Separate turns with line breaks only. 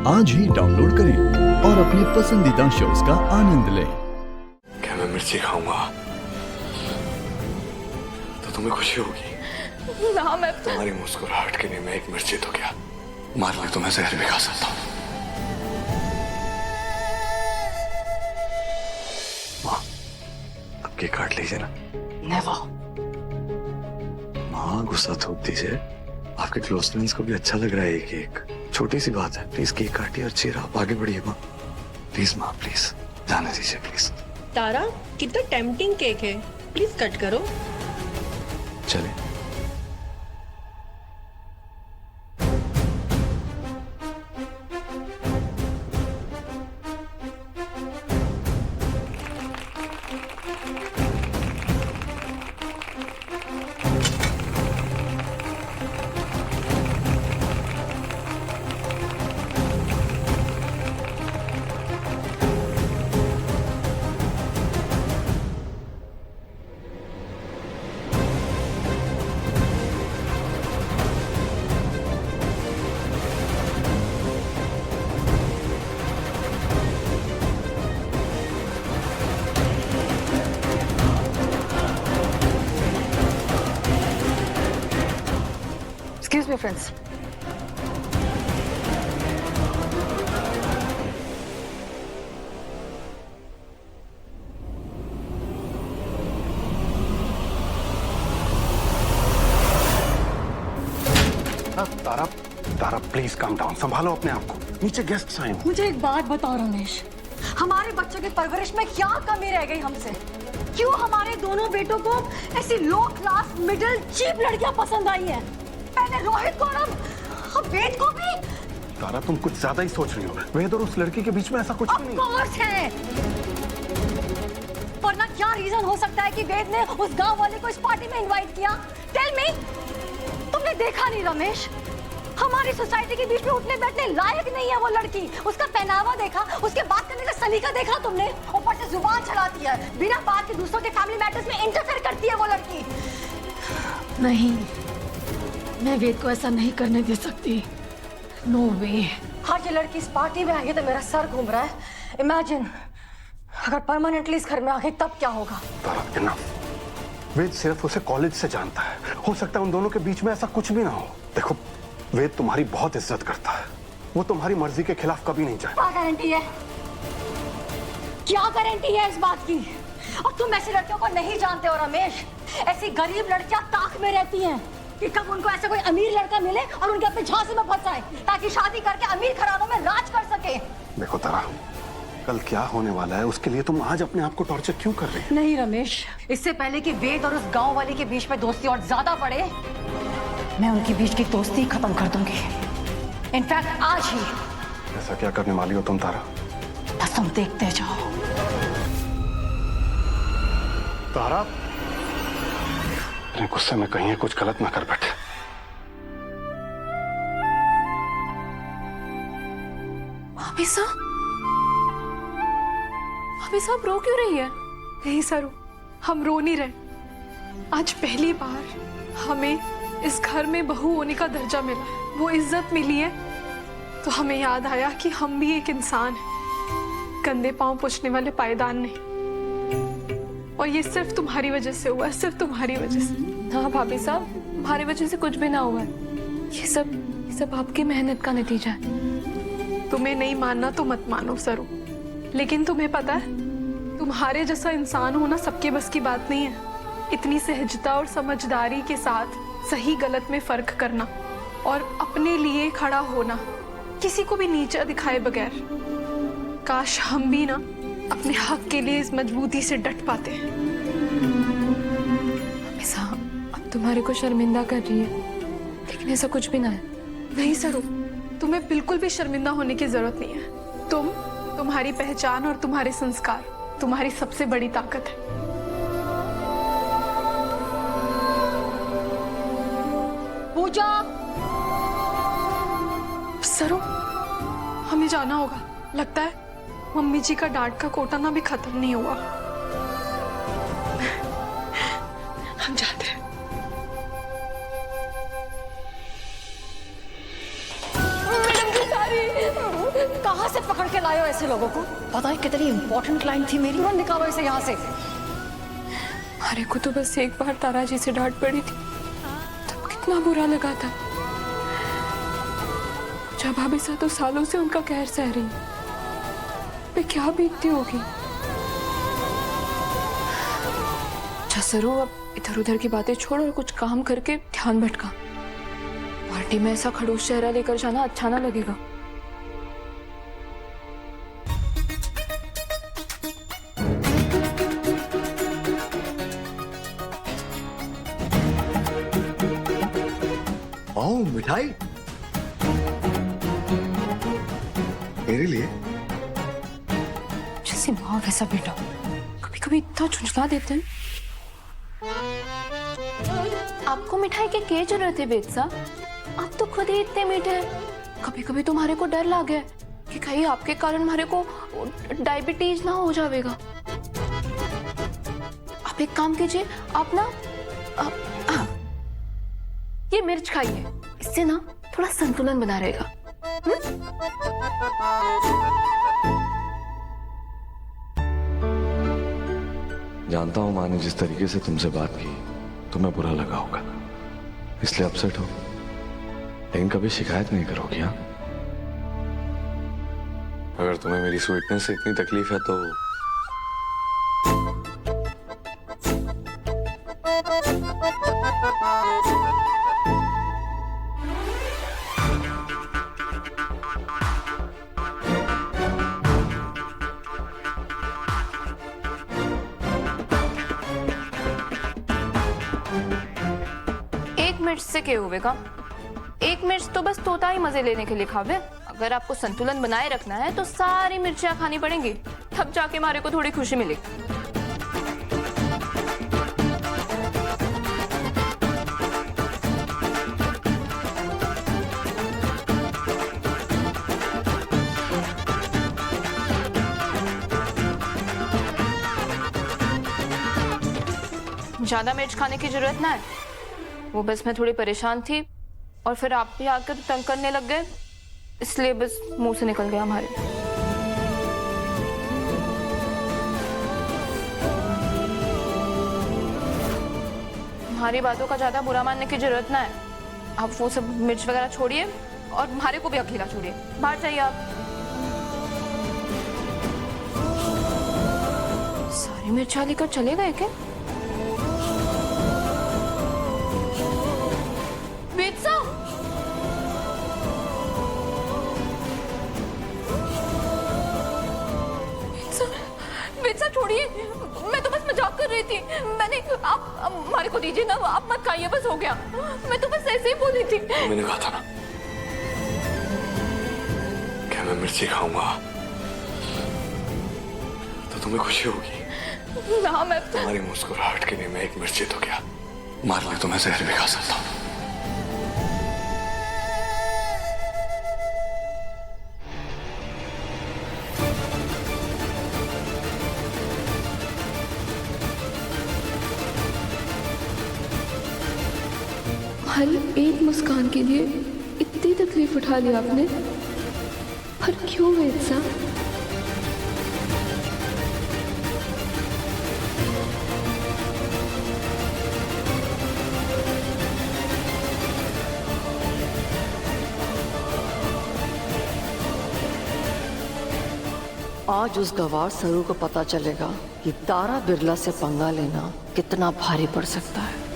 आज ही डाउनलोड करें और अपने पसंदीदा शोज का आनंद लें।
क्या मैं मिर्ची खाऊंगा तो तुम्हें खुशी होगी?
ना मैं
तुम्हारी मुस्कुराहट के लिए मैं एक मिर्ची तो क्या मार ले तो मैं जहर भी खा सकता हूँ। माँ, अब केक काट लीजिए ना।
नेवर।
माँ, गुस्सा थूक दीजिए। आपके क्लोज फ्रेंड्स को भी अच्छा लग रहा है ये केक। छोटी सी बात है, प्लीज केक काटिए और चीर आप आगे बढ़िए माँ। प्लीज माँ, प्लीज जाने दीजिए प्लीज।
तारा, कितना टेम्पटिंग केक है, प्लीज कट करो।
चले।
Excuse me, friends.
Tara, Tara please calm down, संभालो अपने आप को। नीचे गेस्ट्स आए हैं।
मुझे एक बात बताओ रमेश, हमारे बच्चों की परवरिश में क्या कमी रह गई हमसे? क्यों हमारे दोनों बेटों को ऐसी लो क्लास मिडिल चीप लड़कियां पसंद आई हैं? पहले रोहित को और अब वेद को भी।
तारा, तुम कुछ ज्यादा ही सोच रही हो। वेद और उस लड़की के बीच में ऐसा कुछ भी नहीं।
ऑफ कोर्स है। वरना क्या रीजन हो सकता है कि वेद ने उस गांव वाले को इस पार्टी में इनवाइट किया? Tell me. तुमने देखा नहीं रमेश, हमारी सोसाइटी के बीच में उठने बैठने लायक नहीं है वो लड़की। उसका पहनावा देखा, उसके बात करने का सलीका देखा तुमने? ऊपर से जुबान चलाती है, बिना बात के दूसरों के फैमिली मैटर्स में इंटरफेयर करती है वो लड़की। नहीं, मैं वेद को ऐसा नहीं करने दे सकती। नो वे। आज ये लड़की इस पार्टी में आई तो मेरा सर घूम रहा है। इमेजिन अगर परमानेंटली इस घर में आ गई तब क्या होगा?
तारा, इनफ। वेद सिर्फ उसे कॉलेज से जानता है। हो सकता है उन दोनों के बीच में ऐसा कुछ भी ना हो। देखो, वेद तुम्हारी बहुत इज्जत करता है। वो तुम्हारी मर्जी के खिलाफ कभी नहीं जाए।
क्या गारंटी है? क्या गारंटी है इस बात की? और तुम ऐसी लड़कियों को नहीं जानते हो रमेश। ऐसी गरीब लड़कियां ताक में रहती हैं कि कब उनको ऐसा कोई अमीर लड़का मिले और उनके अपने झांसे में फंसाए ताकि शादी करके अमीर घरानों में राज कर सके।
देखो तारा, कल क्या होने वाला है उसके लिए तुम आज अपने आप को टॉर्चर क्यों कर रही हो?
नहीं रमेश, इससे पहले कि वेद और उस गांव वाले के बीच में दोस्ती और ज्यादा बढ़े, मैं उनके बीच की दोस्ती खत्म कर दूंगी। इनफैक्ट आज ही।
ऐसा क्या करने वाली हो तुम तारा?
बस तुम देखते जाओ।
तारा, अपने गुस्से में कहीं कुछ गलत ना कर बैठे।
भाभी साहब, भाभी साहब रो क्यों रही है?
नहीं सरू, हम रो नहीं रहे। आज पहली बार हमें इस घर में बहू होने का दर्जा मिला है, वो इज्जत मिली है, तो हमें याद आया कि हम भी एक इंसान हैं, कंधे पांव पोंछने वाले पायदान नहीं। और ये सिर्फ तुम्हारी वजह से हुआ है, सिर्फ तुम्हारी वजह से।
हाँ भाभी साहब, हमारी वजह से कुछ भी ना हुआ है। ये सब आपकी मेहनत का नतीजा है।
तुम्हें नहीं मानना तो मत मानो सरू, लेकिन तुम्हें पता है, तुम्हारे जैसा इंसान होना सबके बस की बात नहीं है। इतनी सहजता और समझदारी के साथ सही गलत में फर्क करना और अपने लिए खड़ा होना, किसी को भी नीचा दिखाए बगैर। काश हम भी ना अपने हक के लिए इस मजबूती से डट पाते हैं।
भाभी साहब, अब तुम्हारे को शर्मिंदा कर रही है, लेकिन ऐसा कुछ भी ना है।
नहीं सरू, तुम्हें बिल्कुल भी शर्मिंदा होने की जरूरत नहीं है। तुम्हारी पहचान और तुम्हारे संस्कार तुम्हारी सबसे बड़ी ताकत है।
पूजा,
सरू, हमें जाना होगा। लगता है मम्मी जी का डांट का कोटा ना भी खत्म नहीं हुआ। हम जाते हैं।
मैडम की सारी
से पकड़ के लाए हो ऐसे लोगों को? पता है कितनी इंपॉर्टेंट क्लाइंट थी मेरी, तुरंत निकालो इसे यहाँ से।
हमारे को तो बस एक बार तारा जी से डांट पड़ी थी, तब कितना बुरा लगा था। जब भाभी सा तो सालों से उनका कहर सह रही है, पे क्या बीतती होगी। अच्छा सरू, अब इधर उधर की बातें छोड़ और कुछ काम करके ध्यान भटका। पार्टी में ऐसा खड़ूस चेहरा लेकर जाना अच्छा ना लगेगा।
ओह मिठाई मेरे लिए।
जैसी माँ वैसा बेटा, कभी कभी इतना झुंझला देते हैं। आपको मिठाई की क्या जरूरत है बेटसा? आप तो खुद ही इतने मीठे हैं। कभी कभी तुम्हारे को डर लग गया कि कहीं आपके कारण हमारे को डायबिटीज ना हो जाएगा। आप एक काम कीजिए, आप ना ये मिर्च खाइए, इससे ना थोड़ा संतुलन बना रहेगा।
जानता हूं माँ ने जिस तरीके से तुमसे बात की तुम्हें बुरा लगा होगा, इसलिए अपसेट हो, लेकिन कभी शिकायत नहीं करोगी। हाँ, अगर तुम्हें मेरी स्वीटनेस से इतनी तकलीफ है तो
मिर्च से क्या होगा? एक मिर्च तो बस तोता ही मजे लेने के लिए खावे। अगर आपको संतुलन बनाए रखना है तो सारी मिर्चियां खानी पड़ेंगी, तब जाके हमारे को थोड़ी खुशी मिलेगी। ज्यादा मिर्च खाने की जरूरत ना है, वो बस मैं थोड़ी परेशान थी और फिर आप भी आकर तंग करने लग गए, इसलिए बस मुंह से निकल गया हमारे। हमारी बातों का ज्यादा बुरा मानने की जरूरत ना है। आप वो सब मिर्च वगैरह छोड़िए और हमारे को भी अकेला छोड़िए, बाहर जाइए आप। सारी मिर्चा लेकर चले गए क्या? छोड़िए, मैं तो बस मजाक कर रही थी। मैंने आप हमारे को दीजिए ना, आप मत खाइए, बस हो गया। मैं तो बस ऐसे ही बोली थी।
मैंने कहा था ना क्या मैं मिर्ची खाऊंगा तो तुम्हें खुशी होगी
ना। मैं
तुम्हारी मुस्कुराहट के लिए मैं एक मिर्ची तो क्या मार ले तो मैं जहर भी खा सकता हूँ।
हर एक मुस्कान के लिए इतनी तकलीफ उठा ली आपने, पर क्यों ऐसा?
आज उस गवार सरू को पता चलेगा कि तारा बिरला से पंगा लेना कितना भारी पड़ सकता है।